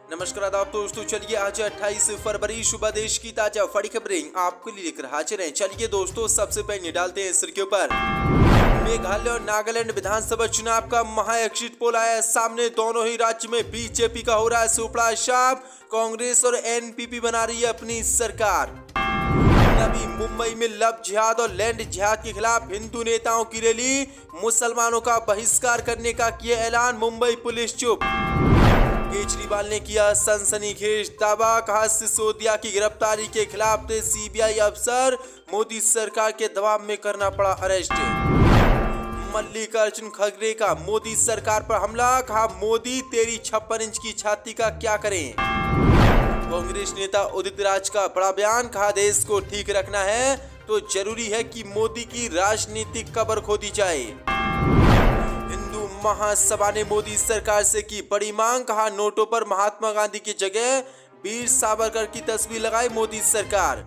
नमस्कार आदाब दोस्तों, चलिए आज 28 फरवरी सुबह देश की ताजा बड़ी खबरें आपके लिए लेकर हाजिर हैं। चलिए दोस्तों, सबसे पहले डालते हैं सुर्खियों पर। मेघालय और नागालैंड विधानसभा चुनाव का महा एग्जिट पोल आया सामने। दोनों ही राज्य में बीजेपी का हो रहा है सुपड़ा साफ। कांग्रेस और एनपीपी बना रही है अपनी सरकार। नवी मुंबई में लव जिहाद और लैंड जिहाद के खिलाफ हिंदू नेताओं की रैली। मुसलमानों का बहिष्कार करने का किया ऐलान, मुंबई पुलिस चुप। केजरीवाल ने किया सनसनीखेज दावा, कहा सिसोदिया की गिरफ्तारी के खिलाफ थे सीबीआई अफसर, मोदी सरकार के दबाव में करना पड़ा अरेस्ट। मल्लिकार्जुन खड़गे का मोदी सरकार पर हमला, कहा मोदी तेरी 56 इंच की छाती का क्या करें। कांग्रेस नेता उदित राज का बड़ा बयान, कहा देश को ठीक रखना है तो जरूरी है कि मोदी की राजनीतिक कब्र खोदी जाए। हिंदू महासभा ने मोदी सरकार से की बड़ी मांग, कहा नोटों पर महात्मा गांधी की जगह वीर सावरकर की तस्वीर लगाई मोदी सरकार।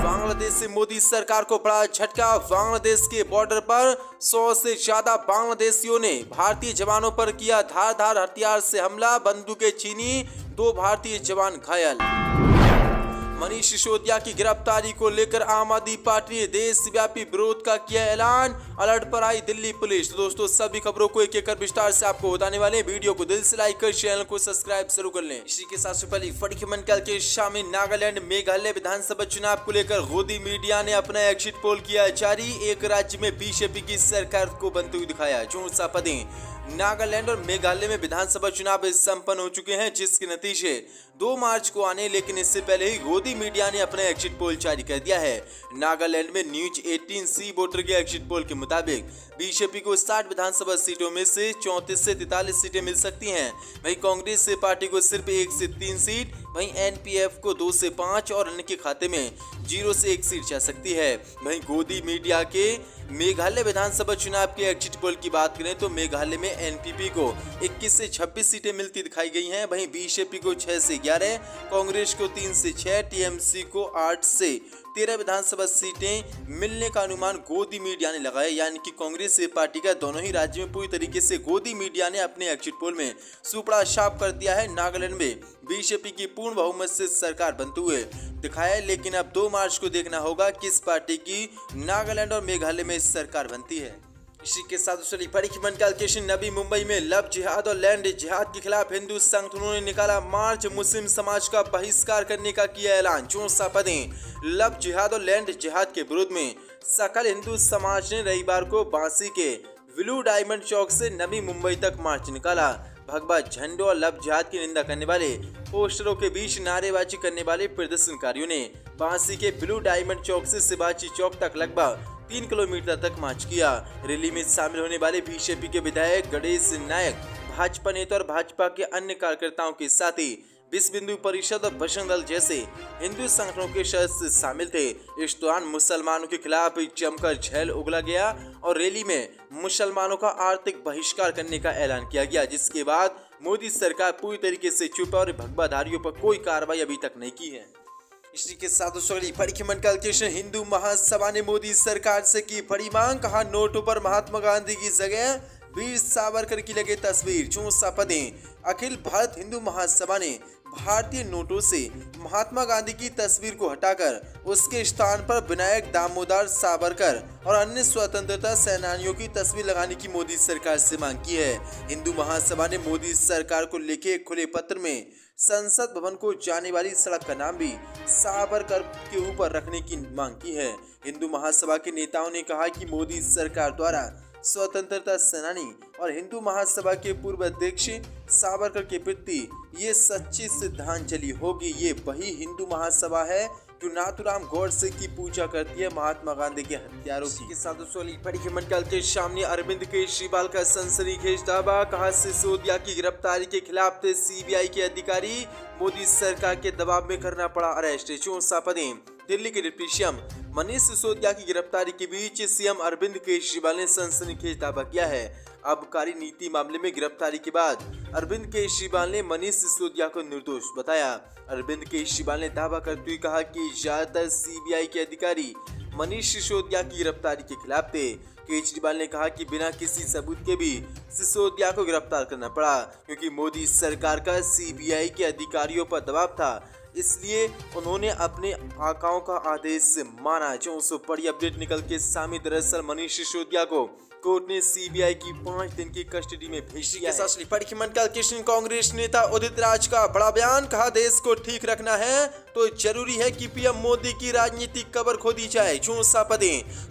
बांग्लादेश से मोदी सरकार को बड़ा झटका, बांग्लादेश के बॉर्डर पर 100 से ज्यादा बांग्लादेशियों ने भारतीय जवानों पर किया धारदार हथियार से हमला, बंदूकें छीनी, 2 भारतीय जवान घायल। मनीष सिसोदिया की गिरफ्तारी को लेकर आम आदमी पार्टी ने देशव्यापी विरोध का किया ऐलान, अलर्ट पर आई दिल्ली पुलिस। दोस्तों, सभी खबरों को एक एक कर विस्तार से आपको बताने वाले हैं। वीडियो को दिल से लाइक कर चैनल को सब्सक्राइब जरूर कर लें। इसी के साथ से पहले बड़ी खबर निकल के शामिल। नागालैंड मेघालय विधानसभा चुनाव को लेकर गोदी मीडिया ने अपना एग्जिट पोल किया जारी। एक राज्य में बीजेपी की सरकार को बनते हुए दिखाया। जोर सा पदें नागालैंड और मेघालय में विधानसभा चुनाव संपन्न हो चुके हैं, जिसके नतीजे 2 मार्च को आने, लेकिन इससे पहले ही गोदी मीडिया ने अपना एग्जिट पोल जारी कर दिया है। नागालैंड में न्यूज 18 वोटर के एग्जिट पोल के मुताबिक बीजेपी को 60 विधानसभा सीटों में से 34 से 43 सीटें मिल सकती हैं। वहीं कांग्रेस से पार्टी को सिर्फ 1 से 3 सीट, वहीं एनपीएफ को 2 से 5 और अन्य के खाते में 0 से 1 सीट जा सकती है। वहीं गोदी मीडिया के मेघालय विधानसभा चुनाव के एग्जिट पोल की बात करें तो मेघालय में एनपीपी को 21 से 26 सीटें मिलती दिखाई गई हैं। वहीं बीजेपी को 6 से 11, कांग्रेस को 3 से 6, टीएमसी को 8 से 13 विधानसभा सीटें मिलने का अनुमान गोदी मीडिया ने लगाया। यानी कि कांग्रेस से पार्टी का दोनों ही राज्यों में पूरी तरीके से गोदी मीडिया ने अपने एग्जिट पोल में सुपड़ा साफ कर दिया है। नागालैंड में बीजेपी की पूर्ण बहुमत से सरकार बनते हुए दिखाया है, लेकिन अब 2 मार्च को देखना होगा किस पार्टी की नागालैंड और मेघालय में सरकार बनती है। इसी के साथ दूसरी बड़ी खबर निकाल के नवी मुंबई में लव जिहाद और लैंड जिहाद के खिलाफ हिंदू संगठनों ने निकाला मार्च, मुस्लिम समाज का बहिष्कार करने का किया ऐलान। जोर सा पदें लव जिहाद और लैंड जिहाद के विरोध में सकल हिंदू समाज ने रविवार को बांसी के ब्लू डायमंड चौक से नवी मुंबई तक मार्च निकाला। भगवा झंडों और लव जिहाद की निंदा करने वाले पोस्टरों के बीच नारेबाजी करने वाले प्रदर्शनकारियों ने बांसी के ब्लू डायमंड चौक से शिवाजी चौक तक लगभग 3 किलोमीटर तक मार्च किया। रैली में शामिल होने वाले बीजेपी के विधायक गणेश नायक, भाजपा नेता और भाजपा के अन्य कार्यकर्ताओं के साथ ही विश्व हिंदू परिषद और बजरंग दल जैसे हिंदू संगठनों के सदस्य शामिल थे। इस दौरान मुसलमानों के खिलाफ जमकर झेल उगला गया और रैली में मुसलमानों का आर्थिक बहिष्कार करने का ऐलान किया गया, जिसके बाद मोदी सरकार पूरी तरीके से चुप है और भगवाधारियों पर कोई कार्रवाई अभी तक नहीं की है। इसी के साथ बड़ी खबर के हिंदू महासभा ने मोदी सरकार से की बड़ी मांग, कहा नोटों पर महात्मा गांधी की जगह वीर सावरकर की लगे तस्वीर। जो पदें अखिल भारत हिंदू महासभा ने भारतीय नोटों से महात्मा गांधी की तस्वीर को हटाकर उसके स्थान पर विनायक दामोदर सावरकर और अन्य स्वतंत्रता सेनानियों की तस्वीर लगाने की मोदी सरकार से मांग की है। हिंदू महासभा ने मोदी सरकार को लिखे एक खुले पत्र में संसद भवन को जाने वाली सड़क का नाम भी सावरकर के ऊपर रखने की मांग की है। हिंदू महासभा के नेताओं ने कहा कि मोदी सरकार द्वारा स्वतंत्रता सेनानी और हिंदू महासभा के पूर्व अध्यक्ष सावरकर के प्रति ये सच्ची श्रद्धांजलि होगी। ये वही हिंदू महासभा है जो नाथूराम गोडसे की पूजा करती है, महात्मा गांधी के हत्यारों की। साथ बड़ी खबर के सामने अरविंद केजरीवाल का सनसनीखेज दावा, कहा सिसोदिया की गिरफ्तारी के खिलाफ थे सीबीआई के अधिकारी, मोदी सरकार के दबाव में करना पड़ा अरेस्ट। चौसा पदें दिल्ली के डिप्टी सीएम मनीष सिसोदिया की गिरफ्तारी के बीच सीएम अरविंद केजरीवाल ने सनसनीखेज दावा किया है। आबकारी नीति मामले में गिरफ्तारी के बाद अरविंद केजरीवाल ने मनीष सिसोदिया को निर्दोष बताया। अरविंद केजरीवाल ने दावा करते हुए कहा कि ज्यादातर सीबीआई के अधिकारी मनीष सिसोदिया की गिरफ्तारी के खिलाफ थे। केजरीवाल ने कहा कि बिना किसी सबूत के भी सिसोदिया को गिरफ्तार करना पड़ा क्योंकि मोदी सरकार का सीबीआई के अधिकारियों पर दबाव था, इसलिए उन्होंने अपने आकाओं का आदेश माना। जो बड़ी अपडेट निकल के सामने, दरअसल मनीष सिसोदिया को कोर्ट ने सीबीआई की 5 दिन की कस्टडी में भेज दिया है। कृष्ण कांग्रेस नेता उदित राज का बड़ा बयान, कहा देश को ठीक रखना है तो जरूरी है कि पीएम मोदी की राजनीतिक कब्र खोदी जाए।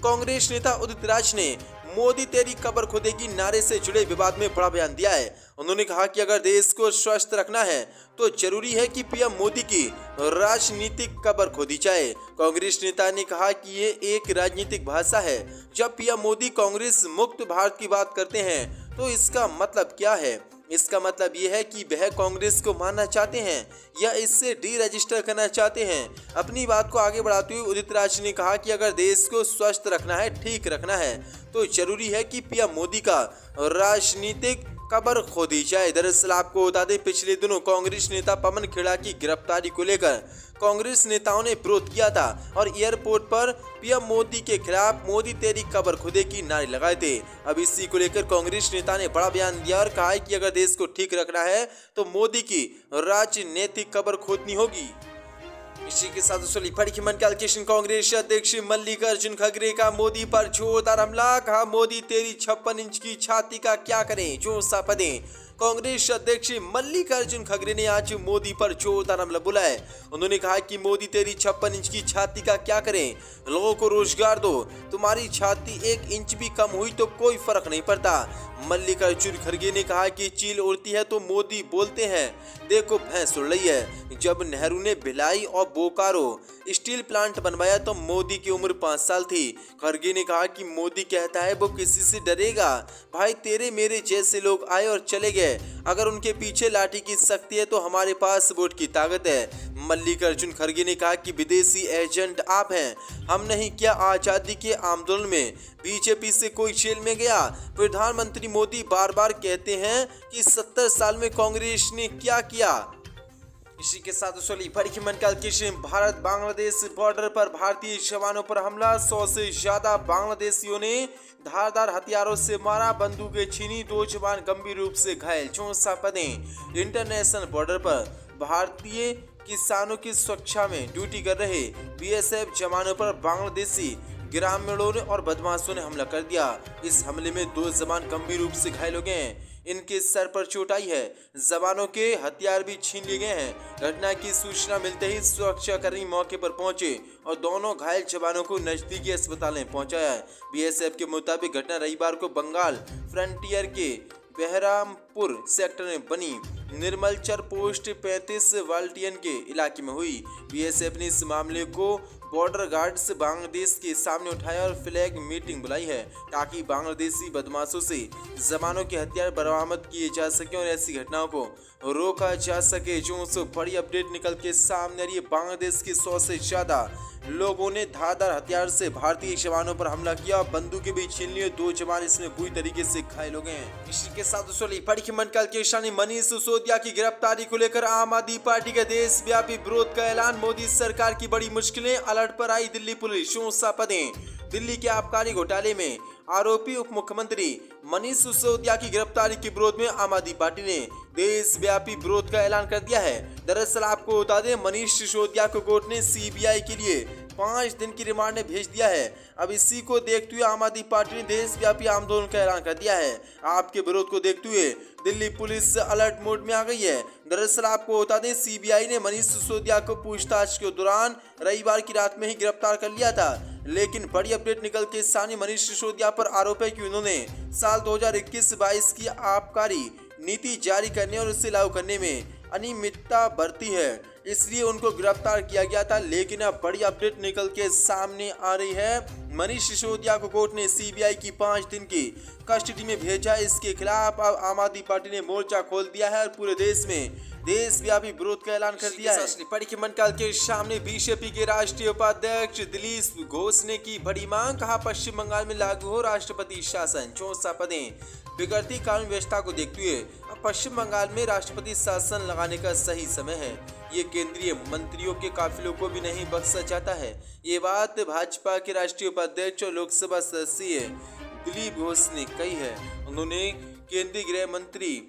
कांग्रेस नेता उदित राज ने मोदी तेरी कब्र खोदेगी नारे से जुड़े विवाद में बड़ा बयान दिया है। उन्होंने कहा कि अगर देश को स्वस्थ रखना है तो जरूरी है कि पीएम मोदी की राजनीतिक कब्र खोदी जाए। कांग्रेस नेता ने कहा कि ये एक राजनीतिक भाषा है। जब पीएम मोदी कांग्रेस मुक्त भारत की बात करते हैं तो इसका मतलब क्या है? इसका मतलब ये है कि वह कांग्रेस को मानना चाहते हैं या इससे डी रजिस्टर करना चाहते हैं। अपनी बात को आगे बढ़ाते हुए उदित राज ने कहा कि अगर देश को स्वस्थ रखना है, ठीक रखना है तो जरूरी है कि पीएम मोदी का राजनीतिक कब्र खोदी जाए। दरअसल आपको बता दें, पिछले दिनों कांग्रेस नेता पवन खेड़ा की गिरफ्तारी को लेकर कांग्रेस नेताओं ने विरोध किया था और एयरपोर्ट पर पीएम मोदी के खिलाफ मोदी तेरी कब्र खोदेगी नारे लगाए थे। अब इसी को लेकर कांग्रेस नेता ने बड़ा बयान दिया और कहा है कि अगर देश को ठीक रखना है तो मोदी की राजनीतिक कब्र खोदनी होगी। इसी के साथ कृष्ण कांग्रेस अध्यक्ष मल्लिकार्जुन खड़गे का मोदी पर जोरदार हमला, कहा मोदी तेरी 56 इंच की छाती का क्या करें। कांग्रेस अध्यक्ष मल्लिकार्जुन खड़गे ने आज मोदी पर जोरदार हमला बोला है। उन्होंने कहा कि मोदी तेरी 56 इंच की छाती का क्या करें, लोगों को रोजगार दो, तुम्हारी छाती 1 इंच भी कम हुई तो कोई फर्क नहीं पड़ता। मल्लिकार्जुन खड़गे ने कहा कि चील उड़ती है तो मोदी बोलते हैं देखो भैंस उड़ रही है। जब नेहरू ने भिलाई और बोकारो स्टील प्लांट बनवाया तो मोदी की उम्र 5 साल थी। खड़गे ने कहा कि मोदी कहता है वो किसी से डरेगा। भाई तेरे मेरे जैसे लोग आए और चले गए, अगर उनके पीछे लाठी की शक्ति है तो हमारे पास वोट की ताकत है। मल्लिकार्जुन खड़गे ने कहा कि विदेशी एजेंट आप हैं, हम नहीं। क्या आजादी के आंदोलन में बीजेपी से कोई जेल में गया? प्रधानमंत्री मोदी बार बार कहते हैं कि 70 साल में कांग्रेस ने क्या किया। इसी के साथ कृष्ण भारत बांग्लादेश बॉर्डर पर भारतीय जवानों पर हमला, 100 से ज्यादा बांग्लादेशियों ने धारदार हथियारों से मारा, बंदूकें छीनी, 2 जवान गंभीर रूप से घायल। इंटरनेशनल बॉर्डर पर भारतीय किसानों की सुरक्षा में ड्यूटी कर रहे बीएसएफ जवानों पर बांग्लादेशी ग्रामीणों ने और बदमाशों ने हमला कर दिया। इस हमले में 2 जवान गंभीर रूप से घायल हो गए हैं, इनके सर पर चोट आई है। जवानों के हथियार भी छीन लिए गए हैं। घटना की सूचना मिलते ही सुरक्षाकर्मी मौके पर पहुंचे और दोनों घायल जवानों को नजदीकी अस्पताल में पहुंचाया है। बीएसएफ के मुताबिक घटना रविवार को बंगाल फ्रंटियर के बहरामपुर सेक्टर में बनी निर्मलचर पोस्ट 35 वाल्टियन के इलाके में हुई। बीएसएफ ने इस मामले को बॉर्डर गार्ड्स बांग्लादेश के सामने उठाया और फ्लैग मीटिंग बुलाई है ताकि बांग्लादेशी बदमाशों से जवानों के हथियार बरामद किए जा सके और ऐसी घटनाओं को रोका जा सके। जो बड़ी अपडेट निकल के सामने आ रही है, बांग्लादेश के 100 से ज्यादा लोगों ने धारदार हथियार से भारतीय जवानों पर हमला किया, बंदूकें भी छीन ली, 2 जवान इसमें बुरी तरीके से घायल हो गए हैं। इसी के साथ मनीष सिसोदिया की गिरफ्तारी को लेकर आम आदमी पार्टी के देशव्यापी विरोध का ऐलान, मोदी सरकार की बड़ी मुश्किलें, अलर्ट पर आई दिल्ली पुलिस। दिल्ली के आबकारी घोटाले में आरोपी उप मुख्यमंत्री मनीष सिसोदिया की गिरफ्तारी के विरोध में आम आदमी पार्टी ने देशव्यापी विरोध का ऐलान कर दिया है। दरअसल आपको बता दें, मनीष सिसोदिया को कोर्ट ने सीबीआई के लिए 5 दिन की रिमांड में भेज दिया है। अब इसी को देखते हुए आम आदमी पार्टी ने देशव्यापी आंदोलन का ऐलान कर दिया है। आपके विरोध को देखते हुए दिल्ली पुलिस अलर्ट मोड में आ गई है। दरअसल आपको बता दें, सीबीआई ने मनीष सिसोदिया को पूछताछ के दौरान रविवार की रात में ही गिरफ्तार कर लिया था, लेकिन बड़ी अपडेट निकल के सामने मनीष सिसोदिया पर आरोप है कि उन्होंने साल 2021-22 की आबकारी नीति जारी करने और उसे लागू करने में अनियमितता बरती है, इसलिए उनको गिरफ्तार किया गया था। लेकिन अब बड़ी अपडेट निकल के सामने आ रही है, मनीष सिसोदिया को कोर्ट ने सीबीआई की 5 दिन की कस्टडी में भेजा। इसके खिलाफ अब आम आदमी पार्टी ने मोर्चा खोल दिया है और पूरे देश में देशव्यापी विरोध का ऐलान कर दिया है। मंडल के सामने बीजेपी के राष्ट्रीय उपाध्यक्ष दिलीप घोष ने की बड़ी मांग, कहा पश्चिम बंगाल में लागू हो राष्ट्रपति शासन। 64 पदें, बिगड़ती कानून व्यवस्था को देखते हुए अब पश्चिम बंगाल में राष्ट्रपति शासन लगाने का सही समय है। ये केंद्रीय मंत्रियों के काफिलों को भी नहीं बख्शा जाता है। ये बात भाजपा के राष्ट्रीय उपाध्यक्ष और लोकसभा सदस्य दिलीप घोष ने कही है। उन्होंने केंद्रीय गृह मंत्री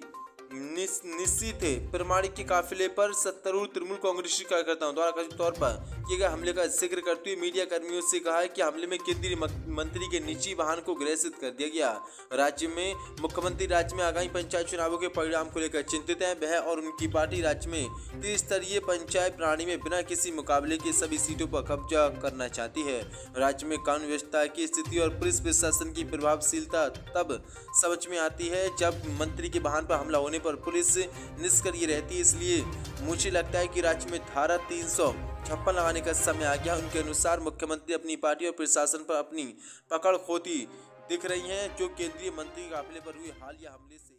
निश्चित प्रमाणिक के काफिले पर सत्तारूढ़ तृणमूल कांग्रेसी कार्यकर्ताओं द्वारा कथित तौर पर किए गए हमले का जिक्र करते हुए मीडिया कर्मियों से कहा है कि हमले में केंद्रीय मंत्री के निजी वाहन को ग्रसित कर दिया गया। राज्य में मुख्यमंत्री राज्य में आगामी पंचायत चुनावों के परिणाम को लेकर चिंतित हैं। वह और उनकी पार्टी राज्य में त्रिस्तरीय पंचायत प्रणाली में बिना किसी मुकाबले के सभी सीटों पर कब्जा करना चाहती है। राज्य में कानून व्यवस्था की स्थिति और पुलिस प्रशासन की प्रभावशीलता तब समझ में आती है जब मंत्री के वाहन पर हमला होने पर पुलिस निष्क्रिय रहती है। इसलिए मुझे लगता है कि राज्य में धारा 356 लगाने का समय आ गया। उनके अनुसार मुख्यमंत्री अपनी पार्टी और प्रशासन पर अपनी पकड़ खोती दिख रही हैं, जो केंद्रीय मंत्री के काफिले पर हुए हालिया हमले से